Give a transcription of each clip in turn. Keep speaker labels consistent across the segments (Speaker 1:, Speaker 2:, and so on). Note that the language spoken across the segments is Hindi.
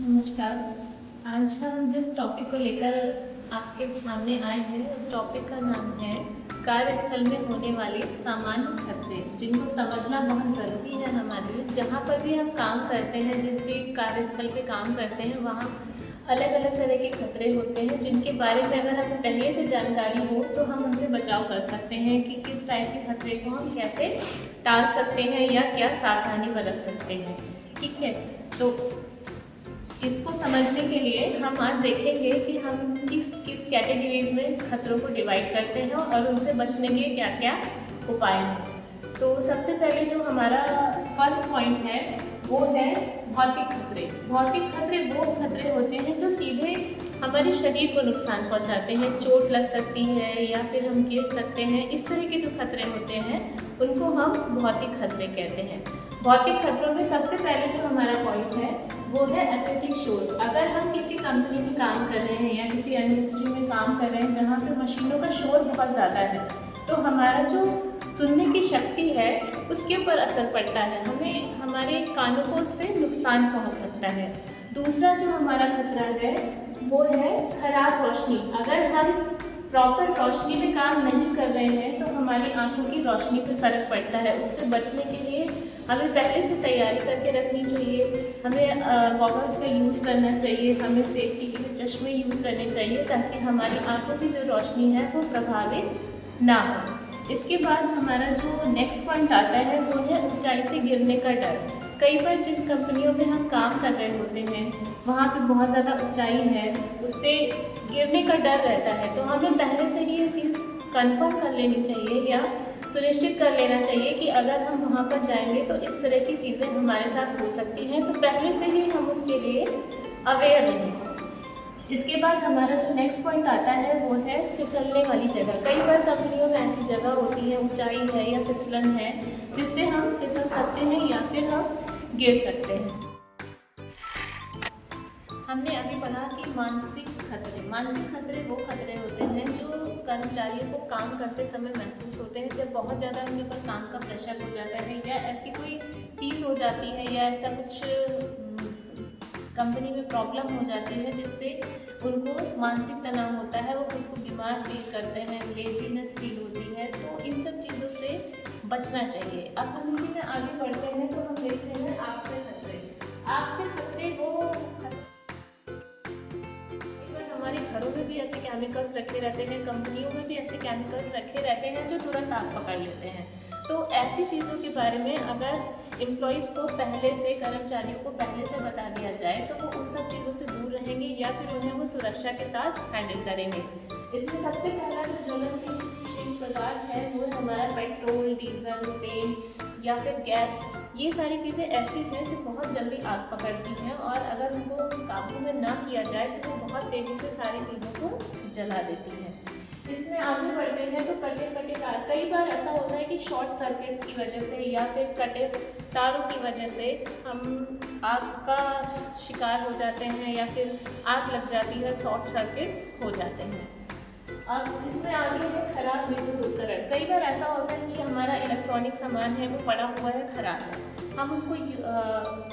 Speaker 1: नमस्कार। आज हम जिस टॉपिक को लेकर आपके सामने आए हैं उस टॉपिक का नाम है कार्यस्थल में होने वाले सामान्य खतरे, जिनको समझना बहुत ज़रूरी है हमारे लिए। जहाँ पर भी हम काम करते हैं, जिस भी कार्यस्थल पे काम करते हैं, वहाँ अलग अलग तरह के खतरे होते हैं, जिनके बारे में अगर हमें पहले से जानकारी हो तो हम उनसे बचाव कर सकते हैं कि किस टाइप के खतरे को हम कैसे टाल सकते हैं या क्या सावधानी बरत सकते हैं। ठीक है, तो इसको समझने के लिए हम आज देखेंगे कि हम किस किस कैटेगरीज में खतरों को डिवाइड करते हैं और उनसे बचने के क्या क्या उपाय हैं। तो सबसे पहले जो हमारा फर्स्ट पॉइंट है वो है भौतिक खतरे। भौतिक खतरे वो खतरे होते हैं जो सीधे हमारे शरीर को नुकसान पहुंचाते हैं, चोट लग सकती है या फिर हम गिर सकते हैं। इस तरह के जो खतरे होते हैं उनको हम भौतिक खतरे कहते हैं। भौतिक खतरों में सबसे पहले जो हमारा पॉइंट है वो है अत्यधिक शोर। अगर हम किसी कंपनी में काम कर रहे हैं या किसी इंडस्ट्री में काम कर रहे हैं जहाँ पे मशीनों का शोर बहुत ज़्यादा है, तो हमारा जो सुनने की शक्ति है उसके ऊपर असर पड़ता है, हमें हमारे कानों को उससे नुकसान पहुँच सकता है। दूसरा जो हमारा खतरा है वो है खराब रोशनी। अगर हम प्रॉपर रोशनी में काम नहीं कर रहे हैं तो हमारी आंखों की रोशनी पर फर्क पड़ता है। उससे बचने के लिए हमें पहले से तैयारी करके रखनी चाहिए। हमें गॉगल्स का यूज़ करना चाहिए, हमें सेफ्टी के लिए चश्मे यूज़ करने चाहिए ताकि हमारी आंखों की जो रोशनी है वो प्रभावित ना हो। इसके बाद हमारा जो नेक्स्ट पॉइंट आता है वो है ऊंचाई से गिरने का डर। कई बार जिन कंपनियों में हम काम कर रहे होते हैं वहाँ पे बहुत ज़्यादा ऊंचाई है, उससे गिरने का डर रहता है, तो हमें पहले से ही ये चीज़ कंफर्म कर लेनी चाहिए या सुनिश्चित कर लेना चाहिए कि अगर हम वहाँ पर जाएंगे तो इस तरह की चीज़ें हमारे साथ हो सकती हैं, तो पहले से ही हम उसके लिए अवेयर रहें। इसके बाद हमारा जो नेक्स्ट पॉइंट आता है वो है फिसलने वाली जगह। कई बार कंपनियों में ऐसी जगह होती है, ऊंचाई है या फिसलन है, जिससे हम फिसल सकते हैं या फिर हम गिर सकते हैं। हमने अभी पढ़ा कि मानसिक खतरे वो खतरे होते हैं जो कर्मचारियों को काम करते समय महसूस होते हैं। जब बहुत ज़्यादा उनके ऊपर काम का प्रेशर हो जाता है या ऐसी कोई चीज़ हो जाती है या ऐसा कुछ कंपनी में प्रॉब्लम हो जाती है जिससे उनको मानसिक तनाव होता है, वो खुद को बीमार फील करते हैं, लेजीनेस फील होती है, तो इन सब चीज़ों से बचना चाहिए। अब हम इसी में आगे बढ़ते हैं तो हम देखते हैं आग से खतरे। आग से खतरे वो हमारे घरों में भी ऐसे केमिकल्स रखे रहते हैं, कंपनियों में भी ऐसे केमिकल्स रखे रहते हैं जो तुरंत आग पकड़ लेते हैं। तो ऐसी चीज़ों के बारे में अगर एम्प्लॉइज़ को पहले से, कर्मचारियों को पहले से बता दिया जाए तो वो उन सब चीज़ों से दूर रहेंगे या फिर उन्हें वो सुरक्षा के साथ हैंडल करेंगे। इसमें सबसे पहला जो ज्वलनशील पदार्थ है वो हमारा पेट्रोल, डीजल, पेंट या फिर गैस। ये सारी चीज़ें ऐसी हैं जो बहुत जल्दी आग पकड़ती हैं और अगर उनको काबू में ना किया जाए तो वो बहुत तेज़ी से सारी चीज़ों को जला देती हैं। इसमें आगे बढ़ते हैं तो कटे तार। कई बार ऐसा होता है कि शॉर्ट सर्किट्स की वजह से या फिर कटे तारों की वजह से हम आग का शिकार हो जाते हैं या फिर आग लग जाती है, शॉर्ट सर्किट्स हो जाते हैं। अब इसमें आगे है खराब विद्युत उपकरण। कई बार ऐसा होता है कि हमारा इलेक्ट्रॉनिक सामान है वो पड़ा हुआ है, खराब है, हम उसको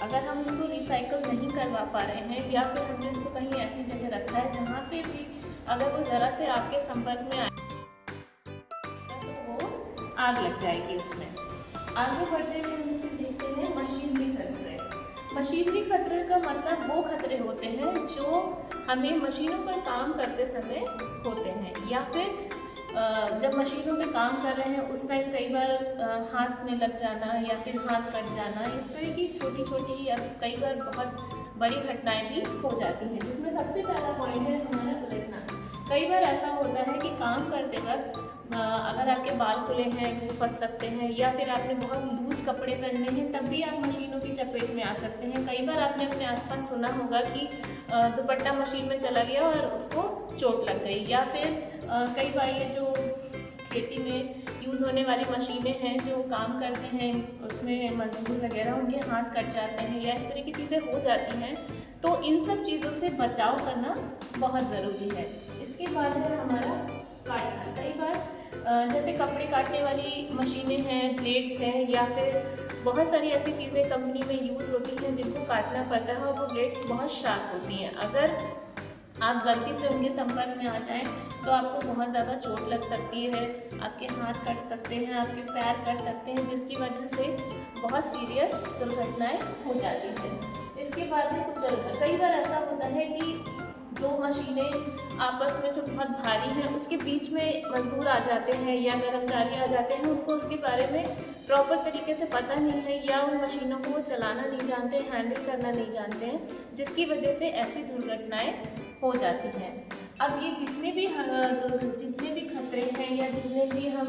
Speaker 1: अगर हम उसको रिसाइकल नहीं करवा पा रहे हैं या फिर हमने उसको कहीं ऐसी जगह रखा है जहाँ पे भी अगर वो ज़रा से आपके संपर्क में आए तो वो आग लग जाएगी उसमें। आगे बढ़ते हुए हम इसे देखते हैं मशीनरी खतरे। मशीनरी खतरे का मतलब वो खतरे होते हैं जो हमें मशीनों पर काम करते समय होते हैं या फिर जब मशीनों पे काम कर रहे हैं उस टाइम कई बार हाथ में लग जाना या फिर हाथ कट जाना, इस तरह की छोटी छोटी या कई बार बहुत बड़ी घटनाएं भी हो जाती हैं। जिसमें सबसे पहला पॉइंट है हमारा उलझना। कई बार ऐसा होता है कि काम करते वक्त अगर आपके बाल खुले हैं वो फंस सकते हैं या फिर आपने बहुत लूज़ कपड़े पहने हैं तब भी आप मशीनों की चपेट में आ सकते हैं। कई बार आपने अपने आसपास सुना होगा कि दुपट्टा मशीन में चला गया और उसको चोट लग गई, या फिर कई बार ये जो खेती में यूज़ होने वाली मशीनें हैं जो काम करते हैं उसमें मजदूर वगैरह उनके हाथ कट जाते हैं या इस तरह की चीज़ें हो जाती हैं, तो इन सब चीज़ों से बचाव करना बहुत ज़रूरी है। इसके बाद है हमारा काटना। कई बार जैसे कपड़े काटने वाली मशीनें हैं, ब्लेड्स हैं या फिर बहुत सारी ऐसी चीज़ें कंपनी में यूज़ होती हैं जिनको काटना पड़ता है और वो ब्लेड्स बहुत शार्प होती हैं। अगर आप गलती से उनके संपर्क में आ जाएं तो आपको बहुत ज़्यादा चोट लग सकती है, आपके हाथ कट सकते हैं, आपके पैर कट सकते हैं, जिसकी वजह से बहुत सीरियस दुर्घटनाएं हो जाती हैं। इसके बाद में कुचलना, कई बार ऐसा होता है कि दो मशीनें आपस में जो बहुत भारी हैं उसके बीच में मजदूर आ जाते हैं या कर्मचारी आ जाते हैं, उनको उसके बारे में प्रॉपर तरीके से पता नहीं है या उन मशीनों को वो चलाना नहीं जानते, हैंडल करना नहीं जानते हैं, जिसकी वजह से ऐसी दुर्घटनाएं हो जाती हैं। अब ये जितने भी खतरे हैं या जितने भी हम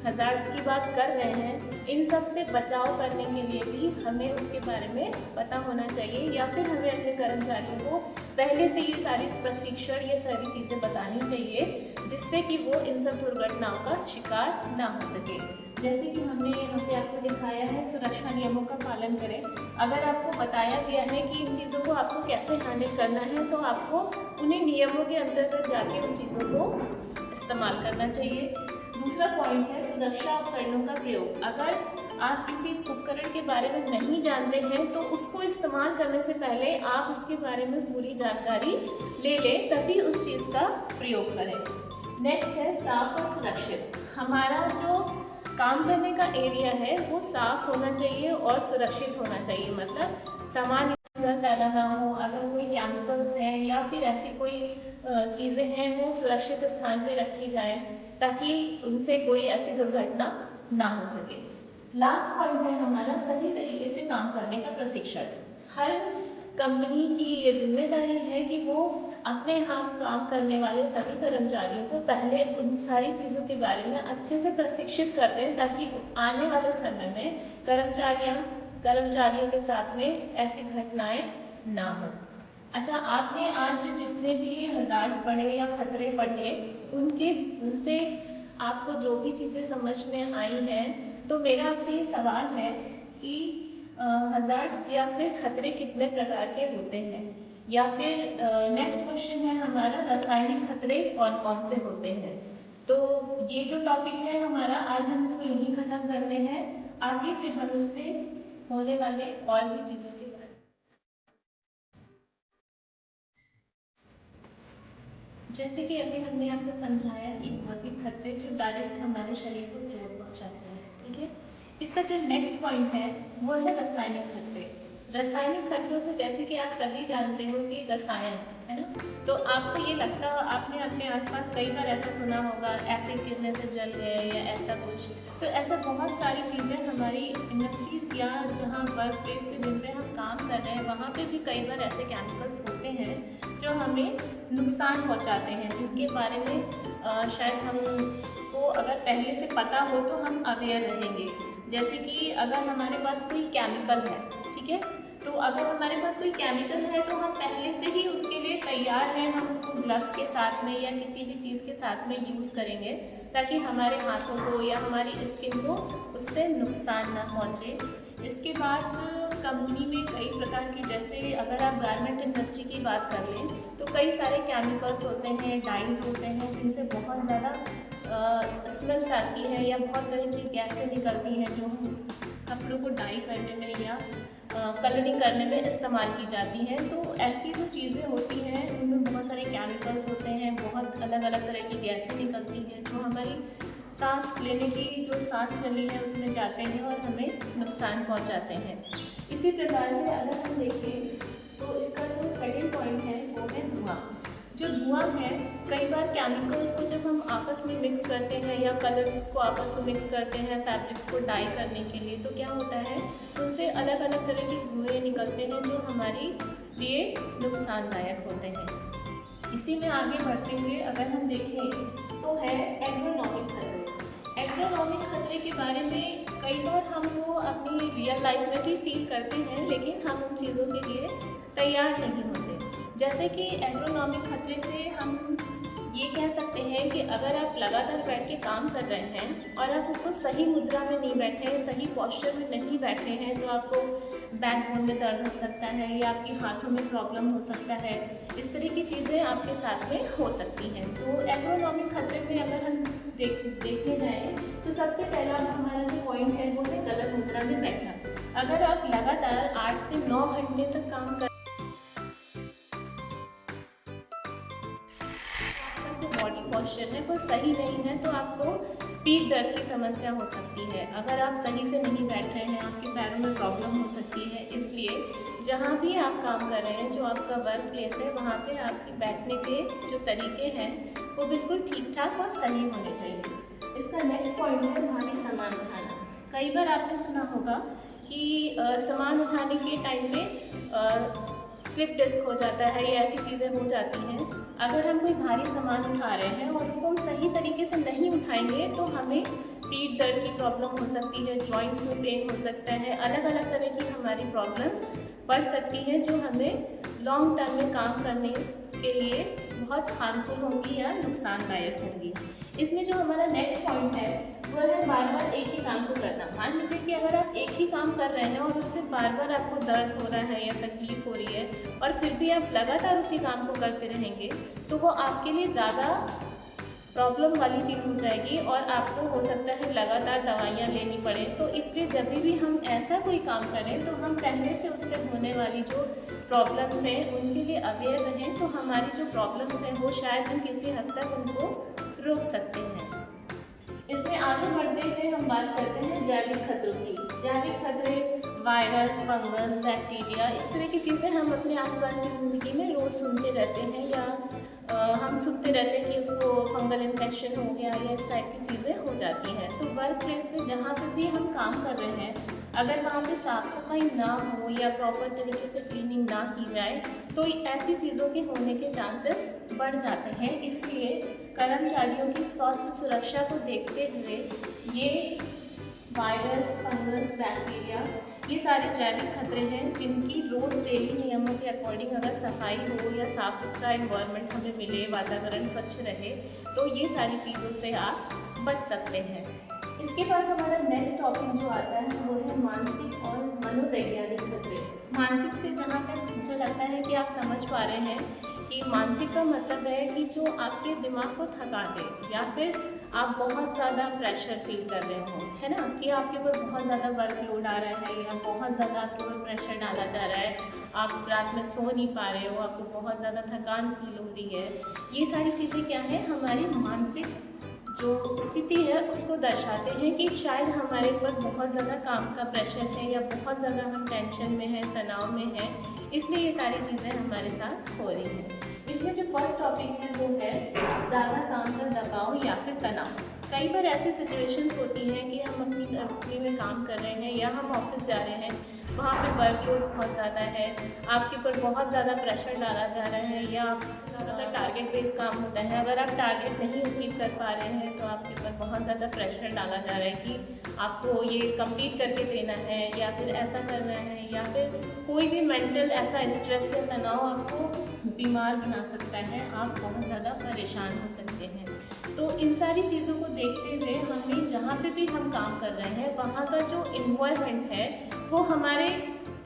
Speaker 1: हज़ार्ड्स की बात कर रहे हैं, इन सब से बचाव करने के लिए भी हमें उसके बारे में पता होना चाहिए या फिर हमें अपने कर्मचारियों को पहले से ये सारी प्रशिक्षण, ये सारी चीज़ें बतानी चाहिए, जिससे कि वो इन सब दुर्घटनाओं का शिकार ना हो सके। जैसे कि हमने यहाँ पे आपको दिखाया है, सुरक्षा नियमों का पालन करें। अगर आपको बताया गया है कि इन चीज़ों को आपको कैसे हैंडल करना है, तो आपको उन्हीं नियमों के अंतर्गत जाके उन चीज़ों को इस्तेमाल करना चाहिए। दूसरा पॉइंट है सुरक्षा उपकरणों का प्रयोग। अगर आप किसी उपकरण के बारे में नहीं जानते हैं तो उसको इस्तेमाल करने से पहले आप उसके बारे में पूरी जानकारी ले लें, तभी उस चीज़ का प्रयोग करें। नेक्स्ट है साफ और सुरक्षित। हमारा जो काम करने का एरिया है वो साफ होना चाहिए और सुरक्षित होना चाहिए, मतलब सामान इधर फैला ना हो। अगर कोई केमिकल्स हैं या फिर ऐसी कोई चीज़ें हैं वो सुरक्षित स्थान पे रखी जाएं ताकि उनसे कोई ऐसी दुर्घटना ना हो सके। लास्ट पॉइंट है हमारा सही तरीके से काम करने का प्रशिक्षण। हर कंपनी की ये जिम्मेदारी है कि वो अपने यहाँ काम करने वाले सभी कर्मचारियों को पहले उन सारी चीज़ों के बारे में अच्छे से प्रशिक्षित कर दें, ताकि आने वाले समय में कर्मचारियों के साथ में ऐसी घटनाएं ना हो। अच्छा, आपने आज जितने भी हज़ार्ड्स पढ़े या खतरे पढ़े, उनसे आपको जो भी चीज़ें समझ में आई हैं, तो मेरा आपसे ये सवाल है कि हज़ार्ड्स या फिर खतरे कितने प्रकार के होते हैं, या फिर नेक्स्ट क्वेश्चन है हमारा रासायनिक खतरे कौन कौन से होते हैं। तो ये जो टॉपिक है हमारा, आज हम इसको यहीं ख़त्म करते हैं। आगे फिर हम इससे होने वाले और भी चीज़ों के बारे में, जैसे कि अभी हमने आपको समझाया कि भौतिक खतरे जो डायरेक्ट हमारे शरीर को चोट पहुंचाते हैं, ठीक है। इसका जो नेक्स्ट पॉइंट है वो है रासायनिक खतरे। रासायनिक खतरों से, जैसे कि आप सभी जानते हो कि रसायन है ना, तो आपको ये लगता, आपने अपने आसपास कई बार ऐसा सुना होगा एसिड गिरने से जल गए या ऐसा कुछ। तो ऐसा बहुत सारी चीज़ें हमारी इंडस्ट्रीज या जहाँ वर्क प्लेस पे जिन पे हम काम कर रहे हैं वहाँ पे भी कई बार ऐसे केमिकल्स होते हैं जो हमें नुकसान पहुँचाते हैं, जिनके बारे में शायद हमको अगर पहले से पता हो तो हम अवेयर रहेंगे। जैसे कि अगर हमारे पास कोई केमिकल है, ठीक है, तो अगर हमारे पास कोई केमिकल है तो हम पहले से ही उसके लिए तैयार हैं, हम उसको ग्लव्स के साथ में या किसी भी चीज़ के साथ में यूज़ करेंगे ताकि हमारे हाथों को या हमारी स्किन को उससे नुकसान ना पहुँचे। इसके बाद कंपनी में कई प्रकार की, जैसे अगर आप गारमेंट इंडस्ट्री की बात कर लें तो कई सारे केमिकल्स होते हैं, डाइज होते हैं, जिनसे बहुत ज़्यादा स्मेल फैलती है या बहुत तरह की गैसें निकलती हैं जो हम कपड़ों को डाई करने में या कलरिंग करने में इस्तेमाल की जाती हैं। तो ऐसी जो चीज़ें होती हैं उनमें बहुत सारे केमिकल्स होते हैं, बहुत अलग अलग तरह की गैसें निकलती हैं जो हमारी सांस लेने की जो सांस नली है उसमें जाते हैं और हमें नुकसान पहुंचाते हैं। इसी प्रकार से अगर हम देखें तो इसका जो सेकंड पॉइंट है वो है धुआं। जो धुआं है, कई बार केमिकल्स को जब हम आपस में मिक्स करते हैं या कलर्स को आपस में मिक्स करते हैं फैब्रिक्स को डाई करने के लिए, तो क्या होता है उनसे अलग अलग तरह के धुएँ निकलते हैं जो हमारे लिए नुकसानदायक होते हैं। इसी में आगे बढ़ते हुए अगर हम देखें तो है एग्रोनॉमिक खतरे। एग्रोनॉमिक खतरे के बारे में कई बार हम वो अपनी रियल लाइफ में भी फील करते हैं, लेकिन हम उन चीज़ों के लिए तैयार नहीं होते। जैसे कि एग्रोनॉमिक खतरे से हम ये कह सकते हैं कि अगर आप लगातार बैठ के काम कर रहे हैं और आप उसको सही मुद्रा में नहीं बैठे हैं, सही पोस्चर में नहीं बैठे हैं, तो आपको बैकबोन में दर्द हो सकता है या आपके हाथों में प्रॉब्लम हो सकता है। इस तरह की चीज़ें आपके साथ में हो सकती हैं। तो एग्रोनॉमिक खतरे में अगर हम देखने जाएँ तो सबसे पहला हमारा जो पॉइंट है वो है गलत मुद्रा में बैठना। अगर आप लगातार 8 से 9 घंटे तक काम कर, आपका जो बॉडी पोस्चर है वो सही नहीं है तो आपको पीठ दर्द की समस्या हो सकती है। अगर आप सही से नहीं बैठ रहे हैं, आपके पैरों में प्रॉब्लम हो सकती है। इसलिए जहाँ भी आप काम कर रहे हैं, जो आपका वर्क प्लेस है, वहाँ पे आपके बैठने के जो तरीके हैं वो बिल्कुल ठीक ठाक और सही होने चाहिए। इसका नेक्स्ट पॉइंट है भारी सामान उठाना। कई बार आपने सुना होगा कि सामान उठाने के टाइम पे स्लिप डिस्क हो जाता है या ऐसी चीज़ें हो जाती हैं। अगर हम कोई भारी सामान उठा रहे हैं और उसको हम सही तरीके से नहीं उठाएंगे तो हमें पीठ दर्द की प्रॉब्लम हो सकती है, जॉइंट्स में पेन हो सकता है, अलग अलग तरह की हमारी प्रॉब्लम्स बढ़ सकती हैं जो हमें लॉन्ग टर्म में काम करने के लिए बहुत हार्मफुल होंगी या नुकसानदायक होंगी। इसमें जो हमारा नेक्स्ट पॉइंट है वो है बार बार एक ही काम को करना। मान लीजिए कि अगर आप एक ही काम कर रहे हैं और उससे बार बार आपको दर्द हो रहा है या तकलीफ हो रही है और फिर भी आप लगातार उसी काम को करते रहेंगे तो वो आपके लिए ज़्यादा प्रॉब्लम वाली चीज़ हो जाएगी और आपको हो सकता है लगातार दवाइयाँ लेनी पड़े। तो इसलिए जब भी हम ऐसा कोई काम करें तो हम पहले से उससे होने वाली जो प्रॉब्लम्स हैं उनके लिए अवेयर रहें, तो हमारी जो प्रॉब्लम्स हैं वो शायद हम किसी हद तक उनको रोक सकते हैं। इसमें आगे बढ़ते हुए हम बात करते हैं जैविक खतरों की। जैविक खतरे वायरस, फंगस, बैक्टीरिया, इस तरह की चीज़ें हम अपने आसपास की ज़िंदगी में रोज़ सुनते रहते हैं या हम सुनते रहते हैं कि उसको फंगल इन्फेक्शन हो गया या इस टाइप की चीज़ें हो जाती हैं। तो वर्क प्लेस पे जहाँ पे भी हम काम कर रहे हैं, अगर वहाँ पे साफ़ सफाई ना हो या प्रॉपर तरीके से क्लीनिंग ना की जाए तो ऐसी चीज़ों के होने के चांसेस बढ़ जाते हैं। इसलिए कर्मचारियों की स्वास्थ्य सुरक्षा को देखते हुए ये वायरस, फंगस, बैक्टीरिया, ये सारे जैविक खतरे हैं जिनकी रोज़ डेली नियमों के अकॉर्डिंग अगर सफाई हो या साफ़ सुथरा एनवायरनमेंट हमें मिले, वातावरण स्वच्छ रहे तो ये सारी चीज़ों से आप बच सकते हैं। इसके बाद हमारा नेक्स्ट टॉपिक जो आता है वो है मानसिक और मनोवैज्ञानिक खतरे। मानसिक से जहाँ तक मुझे लगता है कि आप समझ पा रहे हैं कि मानसिक का मतलब है कि जो आपके दिमाग को थका दे या फिर आप बहुत ज़्यादा प्रेशर फील कर रहे हो, है ना, कि आपके ऊपर बहुत ज़्यादा वर्कलोड आ रहा है या बहुत ज़्यादा आपके ऊपर प्रेशर डाला जा रहा है, आप रात में सो नहीं पा रहे हो, आपको बहुत ज़्यादा थकान फील हो रही है। ये सारी चीज़ें क्या है, हमारी मानसिक जो स्थिति है उसको दर्शाते हैं कि शायद हमारे ऊपर बहुत ज़्यादा काम का प्रेशर है या बहुत ज़्यादा हम टेंशन में हैं, तनाव में हैं, इसलिए ये सारी चीज़ें हमारे साथ हो रही हैं। इसमें जो फर्स्ट टॉपिक है वो है ज़्यादा काम का दबाव या फिर तनाव। कई बार ऐसी सिचुएशंस होती हैं कि हम अपनी कंपनी में काम कर रहे हैं या हम ऑफिस जा रहे हैं, वहाँ पे वर्कलोड बहुत ज़्यादा है, आपके ऊपर बहुत ज़्यादा प्रेशर डाला जा रहा है या ज़्यादातर टारगेट बेस काम होता है। अगर आप टारगेट नहीं अचीव कर पा रहे हैं तो आपके ऊपर बहुत ज़्यादा प्रेशर डाला जा रहा है कि आपको ये कंप्लीट करके देना है या फिर ऐसा करना है या फिर कोई भी मेंटल ऐसा स्ट्रेस या तनाव आपको बीमार बना सकता है, आप बहुत ज़्यादा परेशान हो सकते हैं। तो इन सारी चीज़ों को देखते हुए हमें जहाँ पे भी हम काम कर रहे हैं वहाँ का जो इन्वायरमेंट है वो हमारे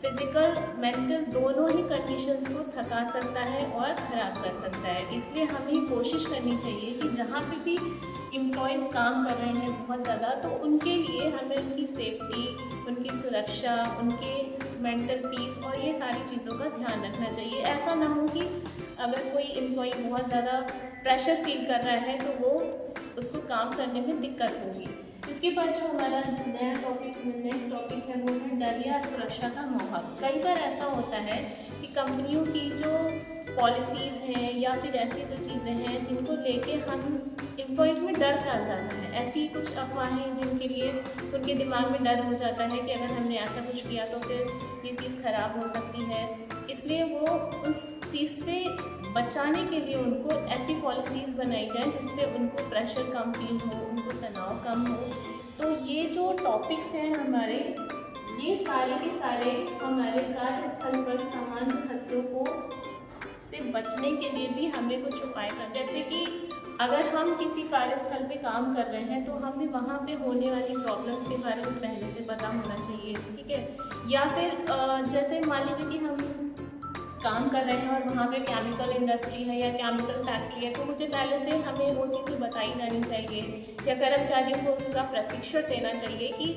Speaker 1: फिज़िकल, मेंटल दोनों ही कंडीशंस को थका सकता है और ख़राब कर सकता है। इसलिए हमें कोशिश करनी चाहिए कि जहाँ पे भी एम्प्लॉयज़ काम कर रहे हैं बहुत ज़्यादा, तो उनके लिए हमें उनकी सेफ्टी, उनकी सुरक्षा, उनके मेंटल पीस और ये सारी चीज़ों का ध्यान रखना चाहिए। ऐसा ना हो कि अगर कोई एम्प्लॉय बहुत ज़्यादा प्रेशर फील कर रहा है तो वो उसको काम करने में दिक्कत होगी। इसके बाद जो हमारा नया टॉपिक, नेक्स्ट टॉपिक है वो है डर या सुरक्षा का माहौल। कई बार ऐसा होता है कि कंपनियों की जो पॉलिसीज़ हैं या फिर ऐसी जो चीज़ें हैं जिनको लेके हम एम्प्लॉयज़ में डर फैल जाता है। ऐसी कुछ अफवाहें जिनके लिए उनके दिमाग में डर हो जाता है कि अगर हमने ऐसा कुछ किया तो फिर ये चीज़ ख़राब हो सकती है। इसलिए वो उस चीज़ से बचाने के लिए उनको ऐसी पॉलिसीज़ बनाई जाए जिससे उनको प्रेशर कम फील हो, उनको तनाव कम हो। तो ये जो टॉपिक्स हैं हमारे, ये सारे के सारे हमारे कार्यस्थल पर सामान्य खतरों को से बचने के लिए भी हमें कुछ उपाय करना, जैसे कि अगर हम किसी कार्यस्थल पे काम कर रहे हैं तो हमें वहाँ पे होने वाली प्रॉब्लम्स के बारे में पहले से पता होना चाहिए, ठीक है। या फिर जैसे मान लीजिए कि हम काम कर रहे हैं और वहाँ पे केमिकल इंडस्ट्री है या केमिकल फैक्ट्री है, तो मुझे पहले से हमें वो चीज़ें बताई जानी चाहिए या कर्मचारियों को उसका प्रशिक्षण देना चाहिए कि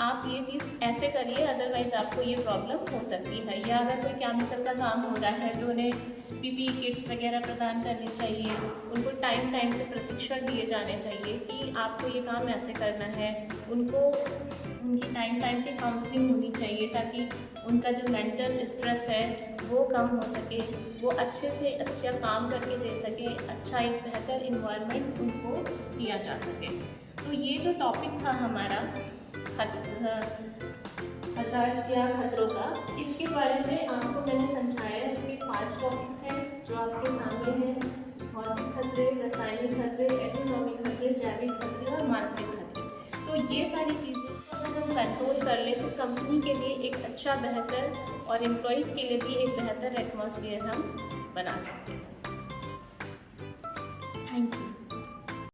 Speaker 1: आप ये चीज़ ऐसे करिए, अदरवाइज़ आपको ये प्रॉब्लम हो सकती है। या अगर कोई केमिकल का काम हो रहा है तो उन्हें पीपीई किट्स वगैरह प्रदान करनी चाहिए, उनको टाइम टाइम पे प्रशिक्षण दिए जाने चाहिए कि आपको ये काम ऐसे करना है। उनको उनकी टाइम टाइम पे काउंसलिंग होनी चाहिए ताकि उनका जो मेंटल स्ट्रेस है वो कम हो सके, वो अच्छे से अच्छा काम करके दे सके, अच्छा एक बेहतर इन्वायरमेंट उनको दिया जा सके। तो ये जो टॉपिक था हमारा हज़ार्ड्स या खतरों का, इसके बारे में आपको मैंने समझाया। इसके 5 टॉपिक्स हैं जो आपके सामने हैं: भौतिक खतरे, रासायनिक खतरे, एटोनॉमिक खतरे, जैविक खतरे और मानसिक खतरे। तो ये सारी चीज़ें अगर हम कंट्रोल कर लें तो कंपनी के लिए एक अच्छा बेहतर और एम्प्लॉयज़ के लिए भी एक बेहतर एटमॉस्फेयर हम बना सकते हैं।